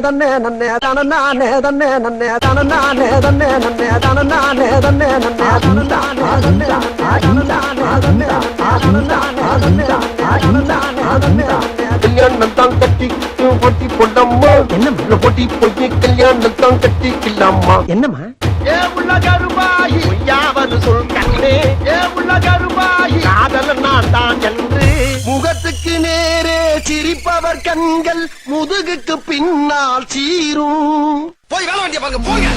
தன்னே நன்னே தானே தன்னே நன்னே தானே தன்னே நன்னே தானே தன்னே நன்னே கல்யாணம் தான் கட்டி போட்டி போடம்மா என்ன போட்டி போய் கல்யாணம் தான் கட்டிக்கலாமா என்னம்மா ஏ உள்ள கருமாயி யாவது சொல் கண்ணே ஏ உள்ள கருமாயி காதல் நான் தான் என்று முகத்துக்கு நேரே சிரிப்பவர் கண்கள் முதுகுக்கு பின்னால் சீரும் போய் வேலை வேண்டிய பாருங்க போங்க